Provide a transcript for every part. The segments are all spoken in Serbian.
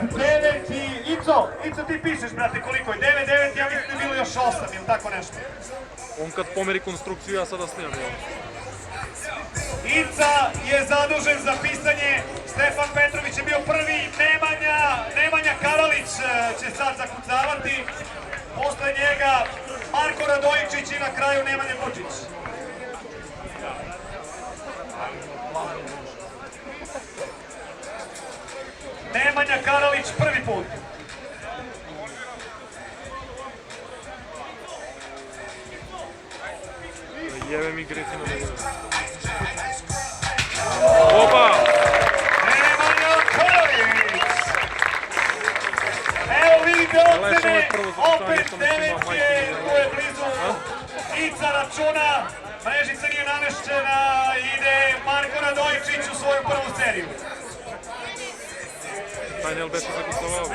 9 i Ico ti pišeš, brate, koliko je? 9, ja mislim da je bilo još 8 ili tako nešto. On kad pomeri konstrukciju, ja sada snimam. Ica je zadužen za pisanje, Stefan Petrović je bio prvi, Nemanja Karalić će sad zakucavati, posle njega Marko Radojičić i na kraju Nemanja Vučić. Nemanja Karalić prvi put. Jebe mi Griffina da je. Opa! Nemanja Karalić! Evo vidite ocene, opet 9 je, tu je blizu. Ica računa, mrežica nije namešćena, ide Marko Radojičić u svoju prvu seriju. Daniel beše zakucavao.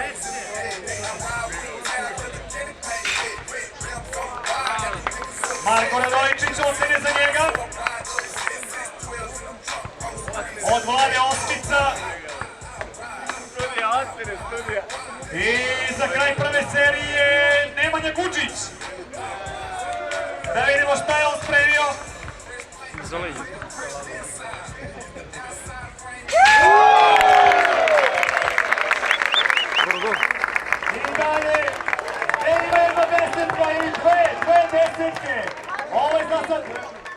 Marko Radojičić ocene za njega. Od Vlade Ospica. I za kraj prve serije Nemanja Gučić. Da vidimo šta je on spremio. Zalej. I dalje, ima jedna desetka i dve desetke. Ovo je za sad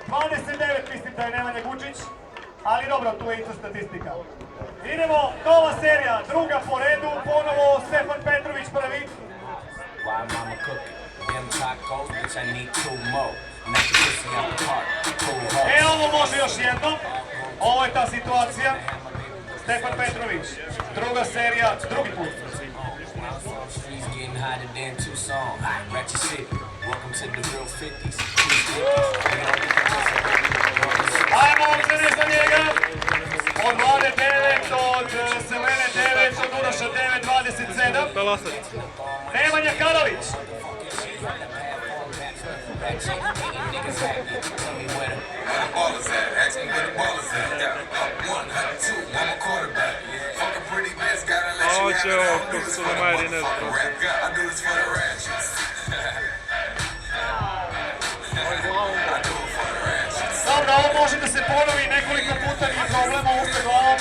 29, mislim da je Nemanja Gučić, ali dobro, tu je isto statistika. Idemo, nova serija, druga po redu, ponovo Stefan Petrović prvi. E, ovo može još jednom, ovo je ta situacija. Stefan Petrović, druga serija, drugi put. Ajmo ocene za njega. Od Vlade 9, od Selene 9, od Uroša 9, 27. Nemanja Karalić. Oće ovo, kako su da majeri nešto. Dobro, ovo može da se ponovi nekoliko puta, nije problema, ovo ste glavom.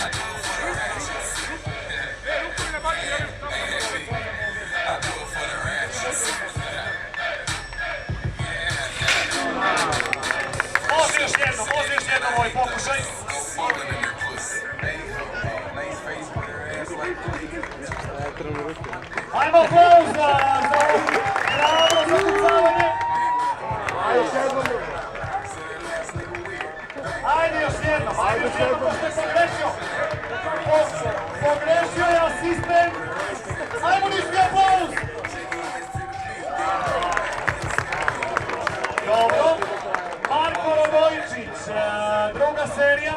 Može još jednom ovaj pokušaj. Ajmo aplauz za hrabro zakucavanje. Ajde još jednom, ko ste pogrešio. Pogrešio je asistent. Ajmo niški aplauz. Dobro. Marko Radojičić, druga serija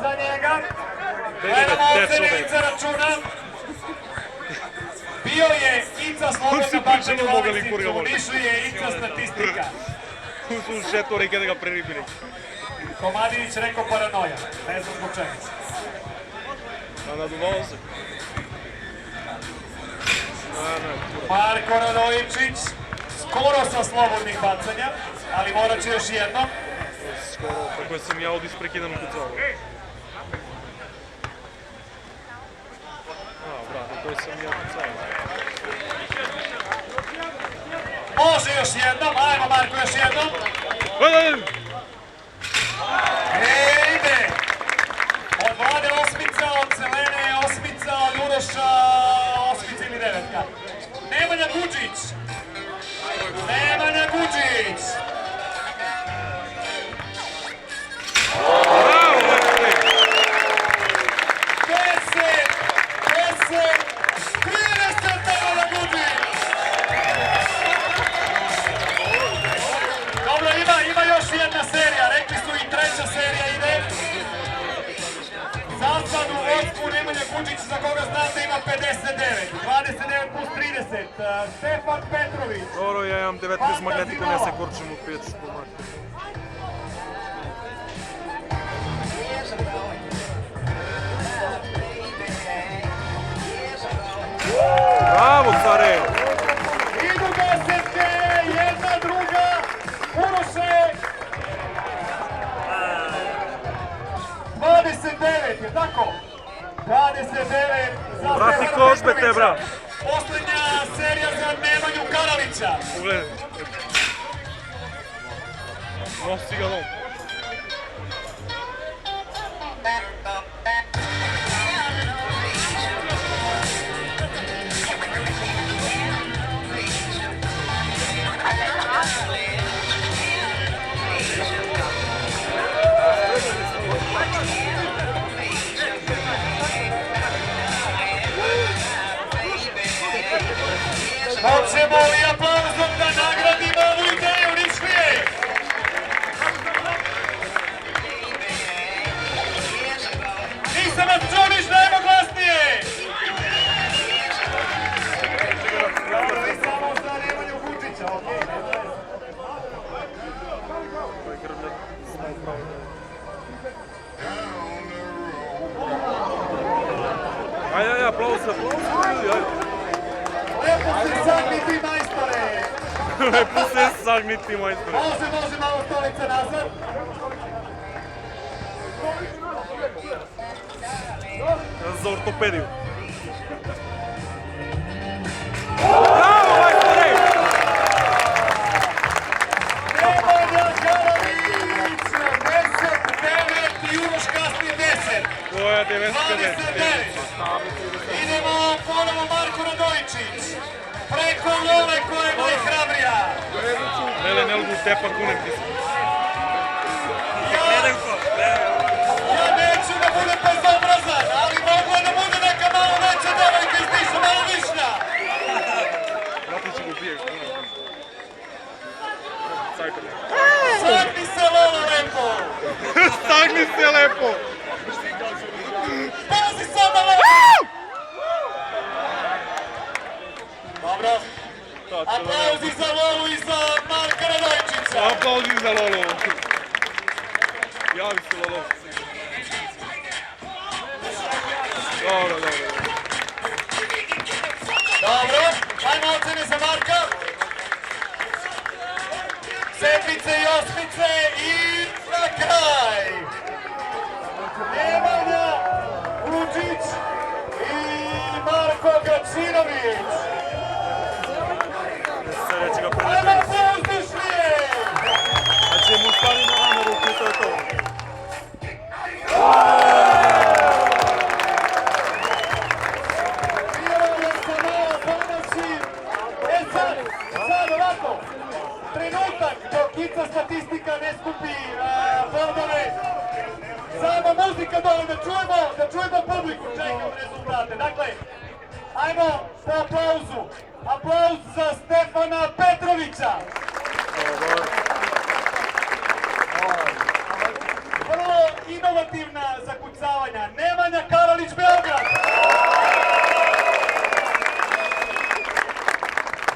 za njega. Gledamo ocene Ica računa. Bio je Ica slobodna bačanja u Aleksicu, u Nišu je Ica statistika. Su šetori kada ga preribili. Komadinić rekao paranoja, ne znam zbog čega. Naduvao se. Marko Radojičić, skoro sa slobodnih bacanja, ali morat će još jednom. Skoro, kako sam ja od isprekidan kucao. Brate, koji sam ja kucao. Može još jednom, ajmo Marko još jednom. Ide! Od Vlade osmica, od Selene osmica, od Uroša osmica ili devetka. Nemanja Gučić! Nemanja Gučić! Bravo, Lekari! 30 Nemanja Gučić! Dobro, ima još jedna serija, rekli su i treća serija ide. Za sad u vodstvu Nemanja Gučić, za koga znate, ima 59. 29 plus 30. Stefan Petrović. Dobro, ja imam 19 magnetiku, ne se kurčim u 5 škomak. tako? 29 za Vrati Stefana kožbe te, Petrovića. bra. Posljednja serija za Nemanju Karalića. Pogledaj. Nosi ga lom. Hoćemo li aplauzom da nagradimo ovu ideju, Nišlije? Nisam vas čuo ništa, ajmo glasnije! Dobro, i samo za Nemanju Vučića, okej, ne znam. Ajde, aplauz, ljudi, ajde. Lepo se sagniti, majstore! Lepo se sagniti, majstore. Može malo stolica nazad. Za ortopediju. Bravo, majstore! Nemanja Karalić, 10-9 i Uroš kasni 10. Koja je 99? 29. Idemo ponovo Marko Radojičić. Preko Lole koja je najhrabrija. Lele, ne lugu tepa kunem ti se. Ja neću da budem bezobrazan, ali mogla da bude neka malo veća devojka iz Niša, malo višnja. Vrati će ga ubiješ. Sagni se Lolo lepo. Stagni se lepo. Pazi sada Lolo. Dobro. Aplauzi za Lolu i za Marka Radojičića. Aplauzi za Lolo. Javi se Lolo. Dobro. Dobro, ajmo ocene za Marka. Sedmice i osmice i na kraj. Nemanja Vučić i Marko Gačinović. Sada će ga Ajmo predati. pouzdišnije. Znači mu stavi na rame ruku i to je to. Prijavljam se malo pomoći. Sad ovako. Trenutak dok Ica statistika ne skupi bodove. Samo muzika dole da čujemo publiku, čekam rezultate. Dakle, ajmo po aplauzu. Aplauz za Stefana Petrovića. Vrlo inovativna zakucavanja. Nemanja Karalić, Beograd.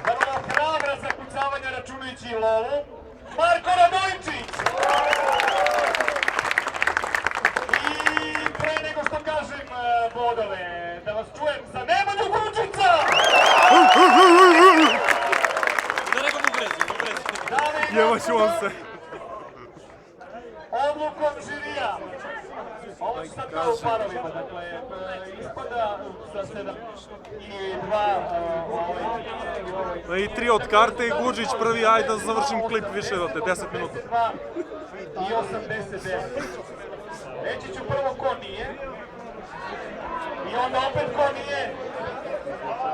Vrlo hrabra zakucavanja računajući i Lolu. Marko Radojičić. I pre nego što kažem bodove, da vas čujem za Nemanju Vučića. Jevaću vam se. Odlukom žirija. Ovo su sad kao u parovima, dakle, ispada sa 7 i 2 I 3 od karte i Guđić prvi, ajde da završim klip više do te, 10 minuta. i 89. Reći ću prvo ko nije. I onda opet ko nije.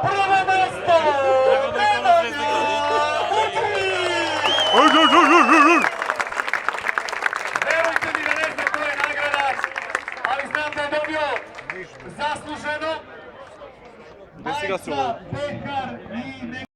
Prvo mesto! Nemanja Vučić! Verujte mi da ne znam koja je nagrada, ali znam da je dobio zasluženo. Gde si ga Majica, pehar i